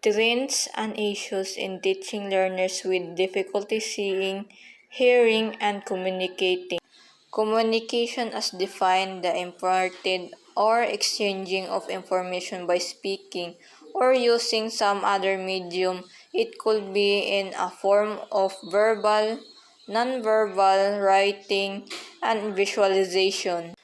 Trends and issues in teaching learners with difficulty seeing, hearing, and communicating. Communication as defined the imparted or exchanging of information by speaking or using some other medium. It could be in a form of verbal, nonverbal, writing, and visualization.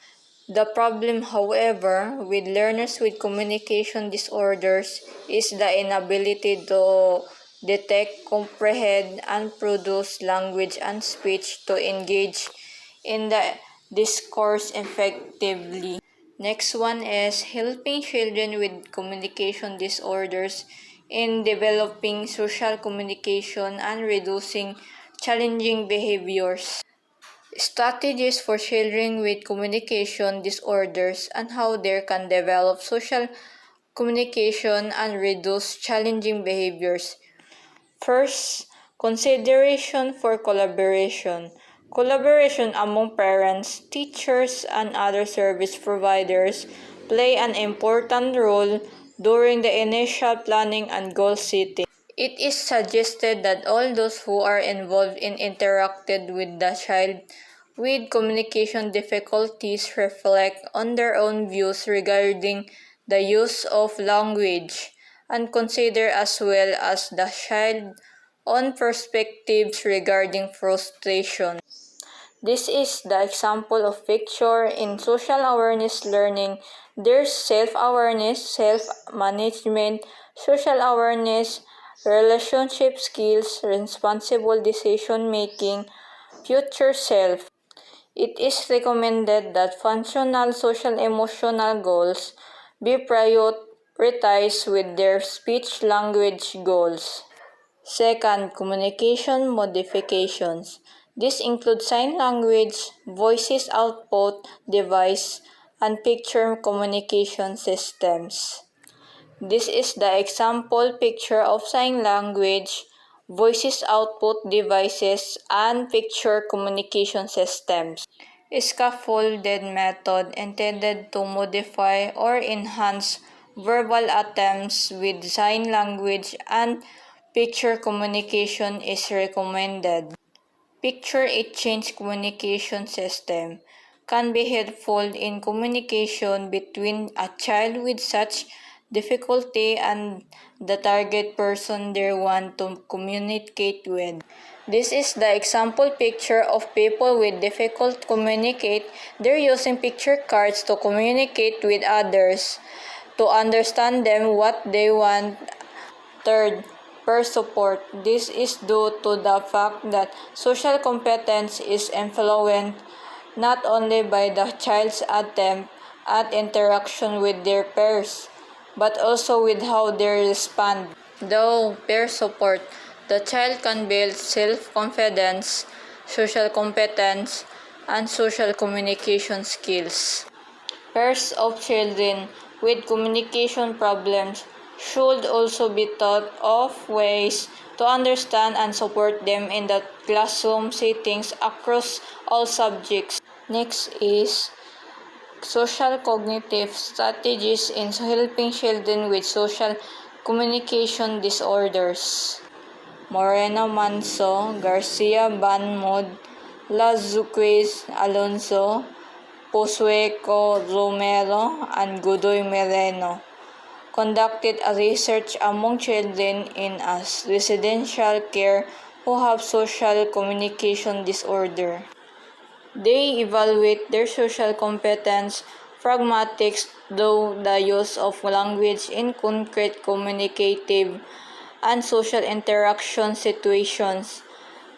The problem, however, with learners with communication disorders is the inability to detect, comprehend, and produce language and speech to engage in the discourse effectively. Next one is helping children with communication disorders in developing social communication and reducing challenging behaviors. Strategies for children with communication disorders and how they can develop social communication and reduce challenging behaviors. First, consideration for collaboration. Collaboration among parents, teachers, and other service providers play an important role during the initial planning and goal setting. It is suggested that all those who are involved in interacted with the child with communication difficulties reflect on their own views regarding the use of language and consider as well as the child's own perspectives regarding frustration. This is the example of picture in social awareness learning. There's self-awareness, self-management, social awareness, relationship skills, responsible decision-making, future self. It is recommended that functional social emotional goals be prioritized with their speech language goals. Second, communication modifications. This includes sign language, voices output device, and picture communication systems. This is the example picture of sign language, voices output devices, and picture communication systems. Scaffolded method intended to modify or enhance verbal attempts with sign language and picture communication is recommended. Picture exchange communication system can be helpful in communication between a child with such difficulty and the target person they want to communicate with. This is the example picture of people with difficult communicate. They're using picture cards to communicate with others, to understand them what they want. Third, peer support. This is due to the fact that social competence is influenced not only by the child's attempt at interaction with their peers, but also with how they respond. Though peer support, the child can build self-confidence, social competence, and social communication skills. Peers of children with communication problems should also be taught of ways to understand and support them in the classroom settings across all subjects. Next is social cognitive strategies in helping children with social communication disorders. Moreno Manso, Garcia Banmud, Lazuquez Alonso, Posueco Romero, and Godoy Moreno conducted a research among children in a residential care who have social communication disorder. They evaluate their social competence, pragmatics through the use of language in concrete communicative and social interaction situations,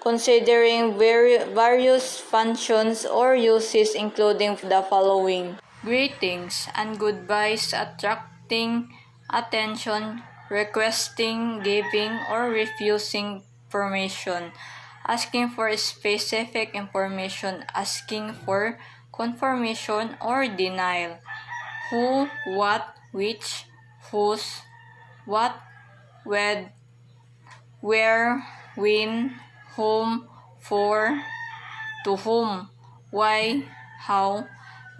considering various functions or uses including the following: greetings and goodbyes, attracting attention, requesting, giving, or refusing permission, asking for specific information, asking for confirmation or denial, who, what, which, whose, what, when, where, when, whom, for, to whom, why, how,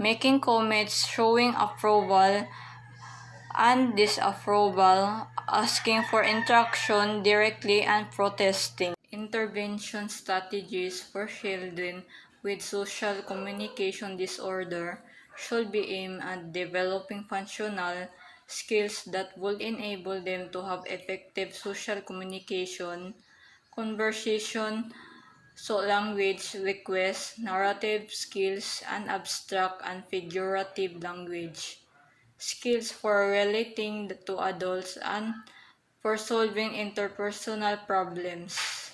making comments showing approval, and disapproval, asking for interaction directly and protesting. Intervention strategies for children with social communication disorder should be aimed at developing functional skills that will enable them to have effective social communication, conversation, so language requests, narrative skills, and abstract and figurative language skills for relating to adults and for solving interpersonal problems.